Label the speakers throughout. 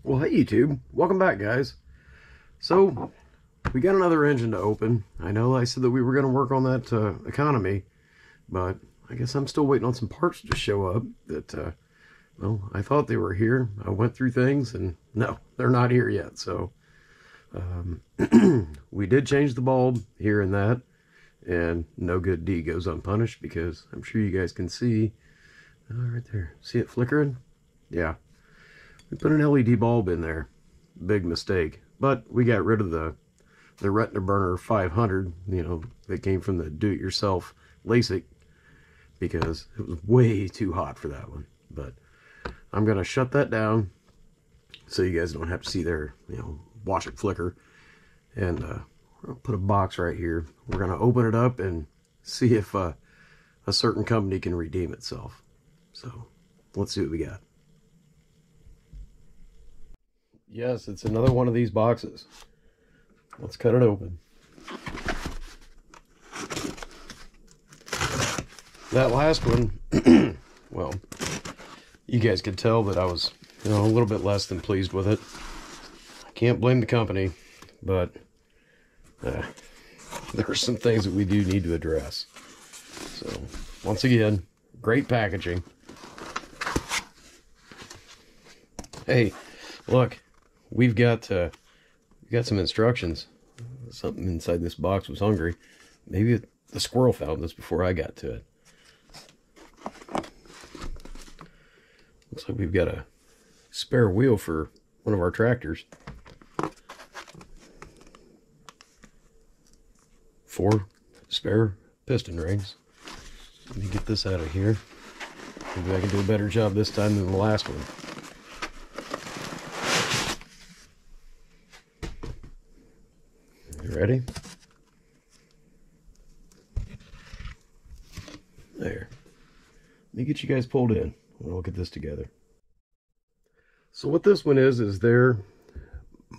Speaker 1: Well, hey YouTube, welcome back guys. So, we got another engine to open. I know I said that we were going to work on that economy, but I guess I'm still waiting on some parts to show up that, well, I thought they were here. I went through things and no, they're not here yet. So, we did change the bulb here and that, and no good deed goes unpunished, because I'm sure you guys can see, right there, see it flickering? Yeah. We put an LED bulb in there. Big mistake. But we got rid of the Retina Burner 500, you know, that came from the do-it-yourself LASIK, because it was way too hot for that one. But I'm going to shut that down so you guys don't have to see there, you know, watch it flicker. And we're going to put a box right here. We're going to open it up and see if a certain company can redeem itself. So let's see what we got. Yes, it's another one of these boxes. Let's cut it open. That last one, well, you guys could tell that I was, you know, a little bit less than pleased with it. I can't blame the company, but there are some things that we do need to address. So, once again, great packaging. Hey, look. We've got some instructions. Something inside this box was hungry. Maybe the squirrel found this before I got to it. Looks like we've got a spare wheel for one of our tractors. 4 spare piston rings. Let me get this out of here. Maybe I can do a better job this time than the last one. Ready? There. Let me get you guys pulled in. We'll look at this together. So what this one is their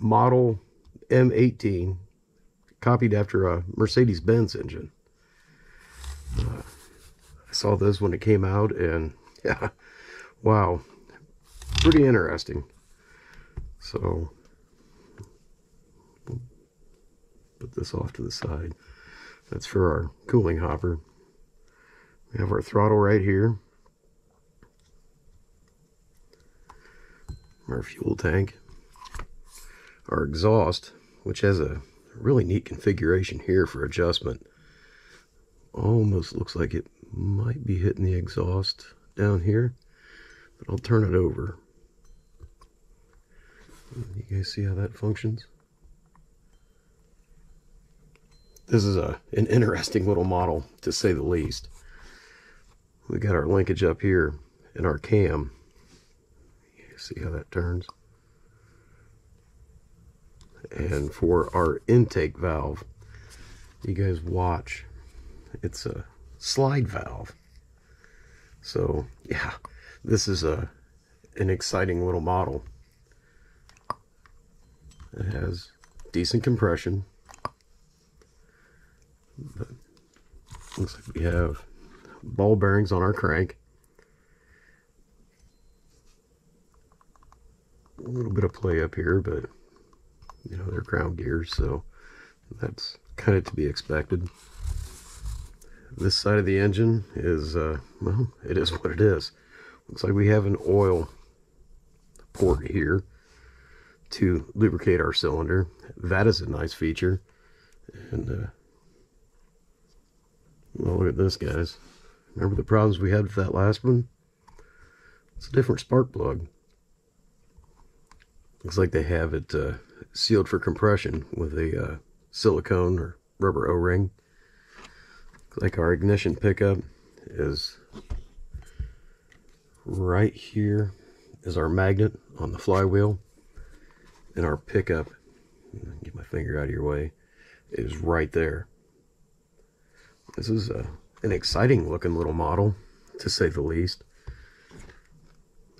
Speaker 1: model M18, copied after a Mercedes Benz engine. I saw this when it came out, and yeah, wow, pretty interesting. So put this off to the side. That's for our cooling hopper. We have our throttle right here. Our fuel tank. Our exhaust, which has a really neat configuration here for adjustment. Almost looks like it might be hitting the exhaust down here, but I'll turn it over. You guys see how that functions? This is an interesting little model, to say the least. We got our linkage up here in our cam. You see how that turns? And for our intake valve, you guys watch. It's a slide valve. So yeah, this is an exciting little model. It has decent compression. But looks like we have ball bearings on our crank. A little bit of play up here, but you know, they're crown gears, so that's kind of to be expected. This side of the engine is, well, it is what it is. Looks like we have an oil port here to lubricate our cylinder. That is a nice feature. And well, look at this, guys. Remember the problems we had with that last one? It's a different spark plug. Looks like they have it sealed for compression with a silicone or rubber O-ring. Looks like our ignition pickup is right here. Is our magnet on the flywheel. And our pickup, get my finger out of your way, is right there. This is an exciting looking little model, to say the least.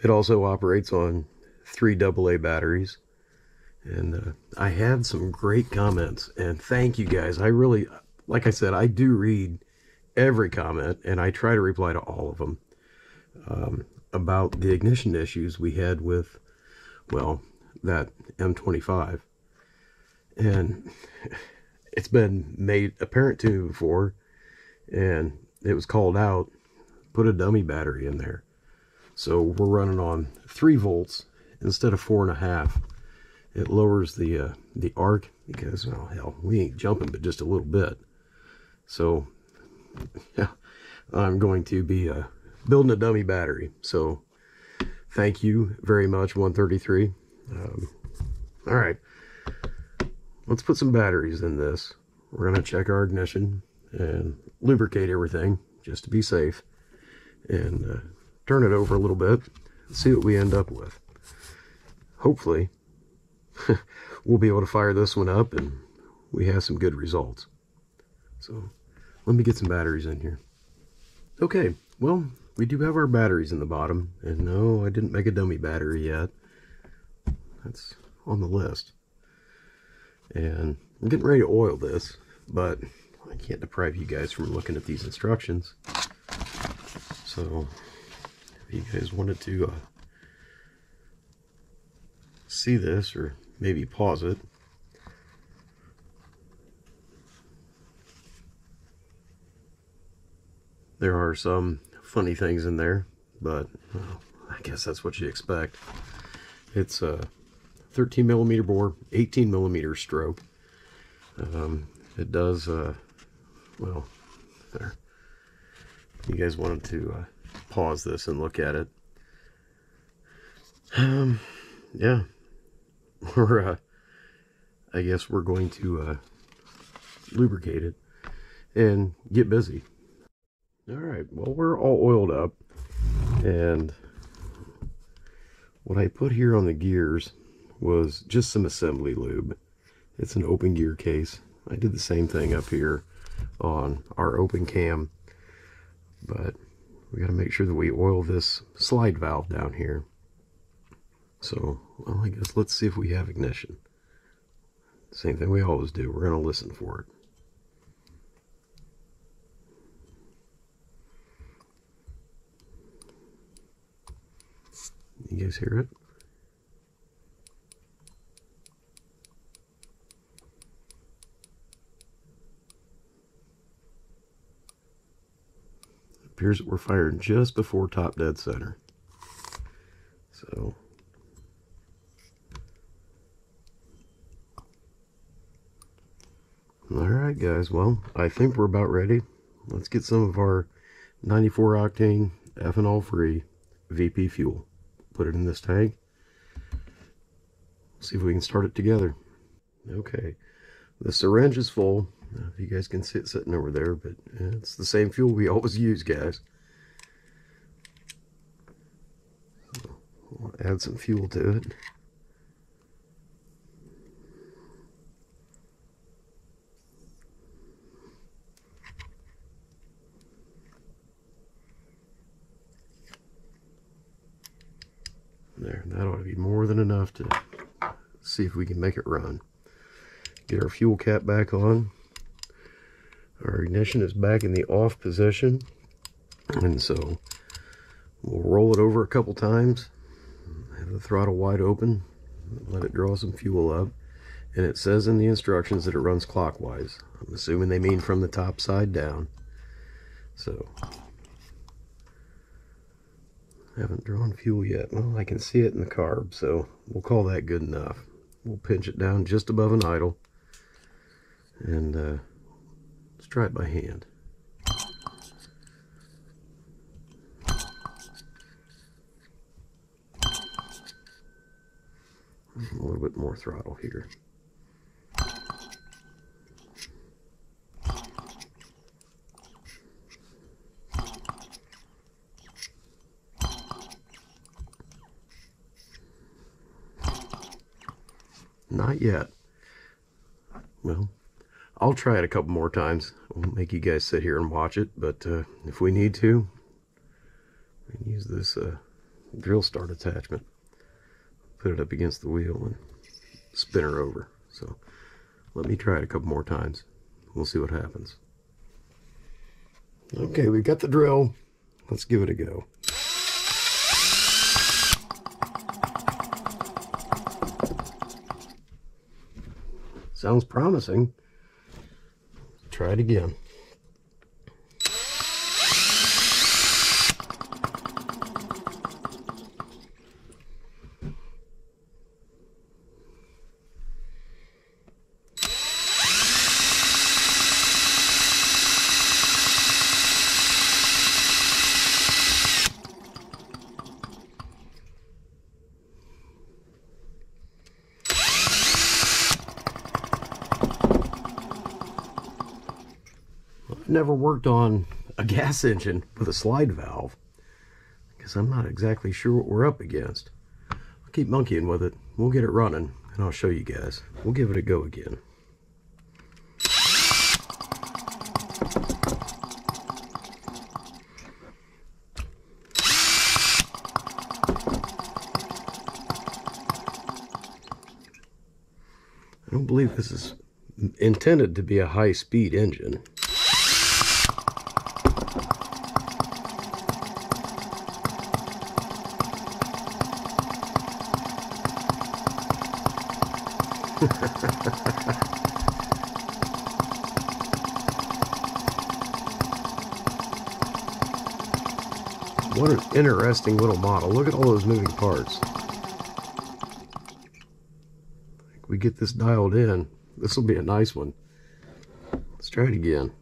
Speaker 1: It also operates on 3 AA batteries. And I had some great comments, and thank you guys. I really, like I said, I do read every comment, and I try to reply to all of them, about the ignition issues we had with, well, that M25, and it's been made apparent to me before, and it was called out, put a dummy battery in there. So we're running on 3 volts instead of 4.5. It lowers the arc because, well, hell, we ain't jumping but just a little bit. So yeah, I'm going to be building a dummy battery. So thank you very much, 133. All right, let's put some batteries in this. We're going to check our ignition and lubricate everything just to be safe, and turn it over a little bit, see what we end up with. Hopefully we'll be able to fire this one up and we have some good results. So let me get some batteries in here. Okay, well, we do have our batteries in the bottom, and no, I didn't make a dummy battery yet. That's on the list. And I'm getting ready to oil this, but I can't deprive you guys from looking at these instructions. So if you guys wanted to see this, or maybe pause it. There are some funny things in there, but well, I guess that's what you expect. It's a 13 millimeter bore, 18 millimeter stroke. It does, well, there. You guys wanted to pause this and look at it. Yeah, I guess we're going to lubricate it and get busy. All right, well, we're all oiled up, and what I put here on the gears was just some assembly lube. It's an open gear case. I did the same thing up here on our open cam, but we got to make sure that we oil this slide valve down here. So, well, I guess let's see if we have ignition. Same thing we always do. We're going to listen for it. You guys hear it? It appears that we're firing just before top dead center. So alright guys, well, I think we're about ready. Let's get some of our 94 octane ethanol free VP fuel. Put it in this tank. See if we can start it together. Okay, the syringe is full. If you guys can see it sitting over there, but it's the same fuel we always use, guys. We'll add some fuel to it. There, that ought to be more than enough to see if we can make it run. Get our fuel cap back on. Our ignition is back in the off position, and so we'll roll it over a couple times, have the throttle wide open, let it draw some fuel up, and it says in the instructions that it runs clockwise. I'm assuming they mean from the top side down. So haven't drawn fuel yet. Well, I can see it in the carb, so we'll call that good enough. We'll pinch it down just above an idle, and let's try it by hand. A little bit more throttle here. Not yet. Well, I'll try it a couple more times. I won't make you guys sit here and watch it, but if we need to, we can use this drill start attachment. Put it up against the wheel and spin her over. So let me try it a couple more times. We'll see what happens. Okay, we've got the drill. Let's give it a go. sounds promising. Try it again. Never worked on a gas engine with a slide valve because I'm not exactly sure what we're up against. I'll keep monkeying with it. We'll get it running and I'll show you guys. We'll give it a go again. I don't believe this is intended to be a high-speed engine. What an interesting little model. Look at all those moving parts. If we get this dialed in, this will be a nice one. Let's try it again.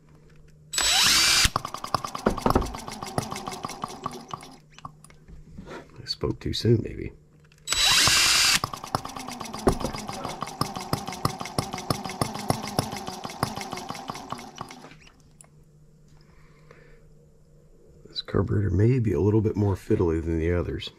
Speaker 1: I spoke too soon, maybe. This carburetor may be a little bit more fiddly than the others.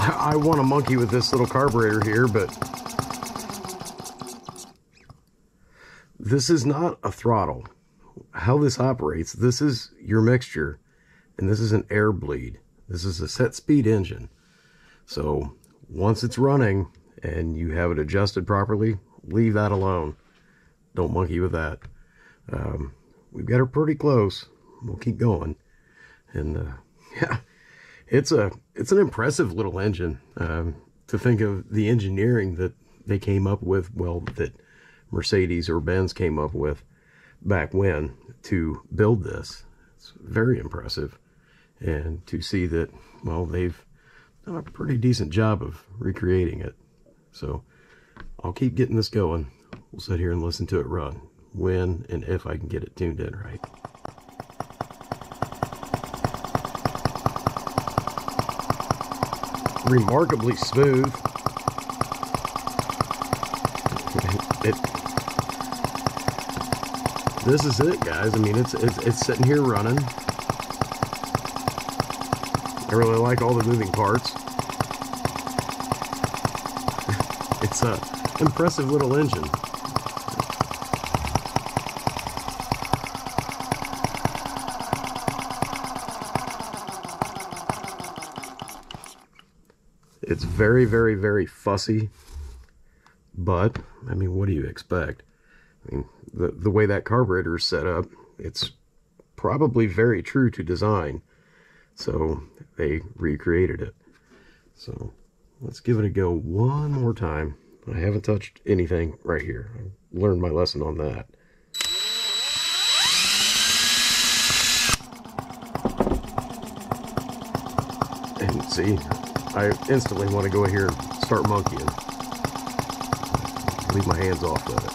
Speaker 1: I want to monkey with this little carburetor here, but this is not a throttle. How this operates, this is your mixture, and this is an air bleed. This is a set speed engine. So once it's running and you have it adjusted properly, leave that alone. Don't monkey with that. We've got her pretty close. We'll keep going. And yeah, it's an impressive little engine. To think of the engineering that they came up with, well, that Mercedes or Benz came up with back when to build this. It's very impressive. And to see that, well, they've done a pretty decent job of recreating it. So I'll keep getting this going. We'll sit here and listen to it run when and if I can get it tuned in right. Remarkably smooth. This is it, guys. I mean, it's sitting here running. I really like all the moving parts. It's a impressive little engine. It's very, very, very fussy, but I mean, what do you expect? I mean, the way that carburetor is set up, it's probably very true to design. So they recreated it. So let's give it a go one more time. I haven't touched anything right here. I learned my lesson on that. And see, I instantly want to go here and start monkeying. Leave my hands off of it.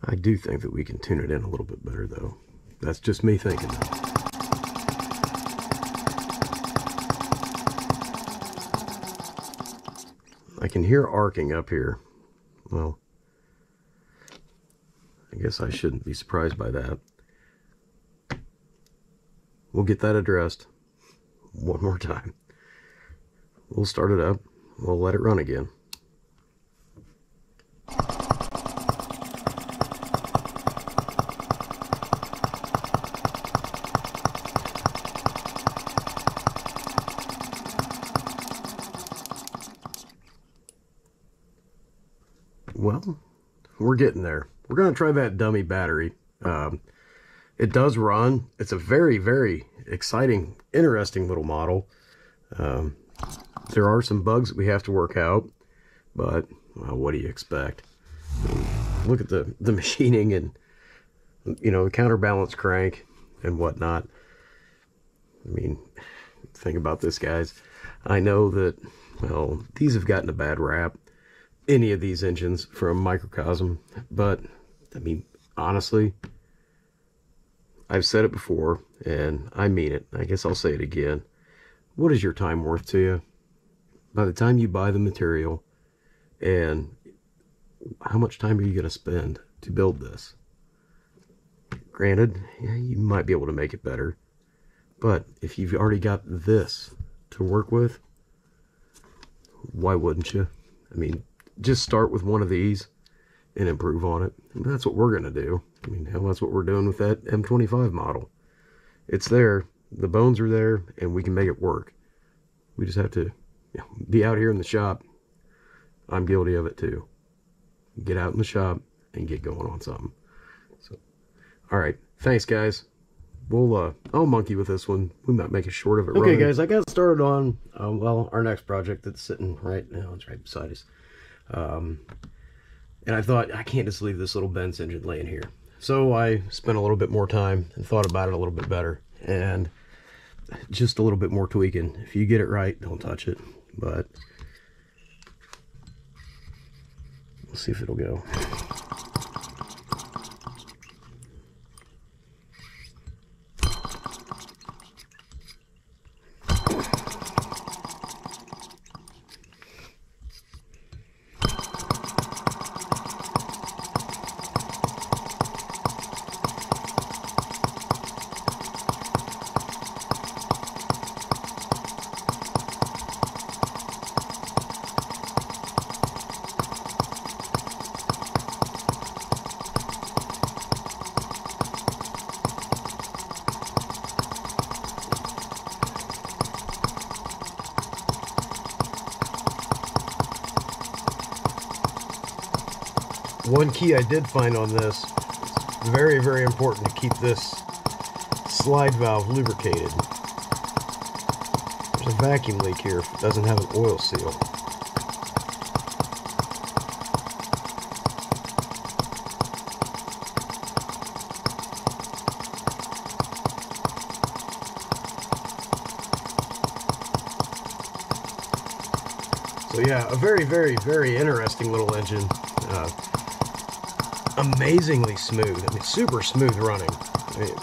Speaker 1: I do think that we can tune it in a little bit better, though. That's just me thinking. can hear arcing up here. Well, I guess I shouldn't be surprised by that. We'll get that addressed one more time. We'll start it up. We'll let it run again. Well, we're getting there. We're going to try that dummy battery. It does run. It's a very, very exciting, interesting little model. There are some bugs that we have to work out, but well, what do you expect? Look at the machining and, you know, the counterbalance crank and whatnot. I mean, think about this, guys. I know that, well, these have gotten a bad rap, any of these engines from Microcosm, but I mean, honestly, I've said it before and I mean it. I guess I'll say it again. What is your time worth to you? By the time you buy the material, and how much time are you going to spend to build this? Granted, yeah, you might be able to make it better, but if you've already got this to work with, why wouldn't you? I mean, just start with one of these and improve on it. And that's what we're going to do. I mean, hell, that's what we're doing with that M25 model. It's there, the bones are there, and we can make it work. We just have to, you know, be out here in the shop. I'm guilty of it too. Get out in the shop and get going on something. So, all right, thanks, guys. I'll monkey with this one. We might make a short of it. Okay, guys, I got started on well, our next project that's sitting right now. It's right beside us. And I thought, I can't just leave this little Benz engine laying here. So I spent a little bit more time and thought about it a little bit better, and just a little bit more tweaking. If you get it right, don't touch it, but we'll see if it'll go. One key I did find on this, it's very, very important to keep this slide valve lubricated. There's a vacuum leak here if it doesn't have an oil seal. So yeah, a very, very, very interesting little engine. Amazingly smooth. I mean, super smooth running. I mean,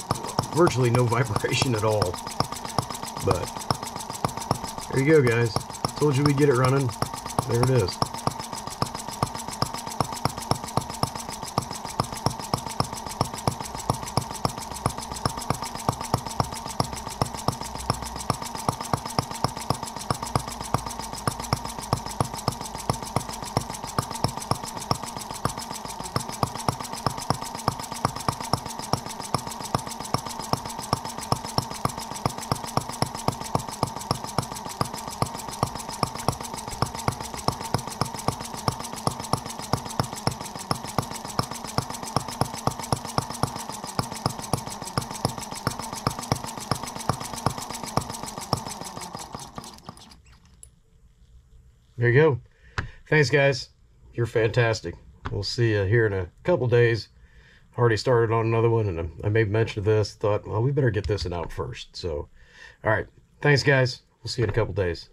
Speaker 1: virtually no vibration at all. But there you go, guys. Told you we'd get it running. There it is. There you go. Thanks, guys. You're fantastic. We'll see you here in a couple days. Already started on another one, and I made mention of this. Thought, well, we better get this one out first. So, all right. Thanks, guys. We'll see you in a couple days.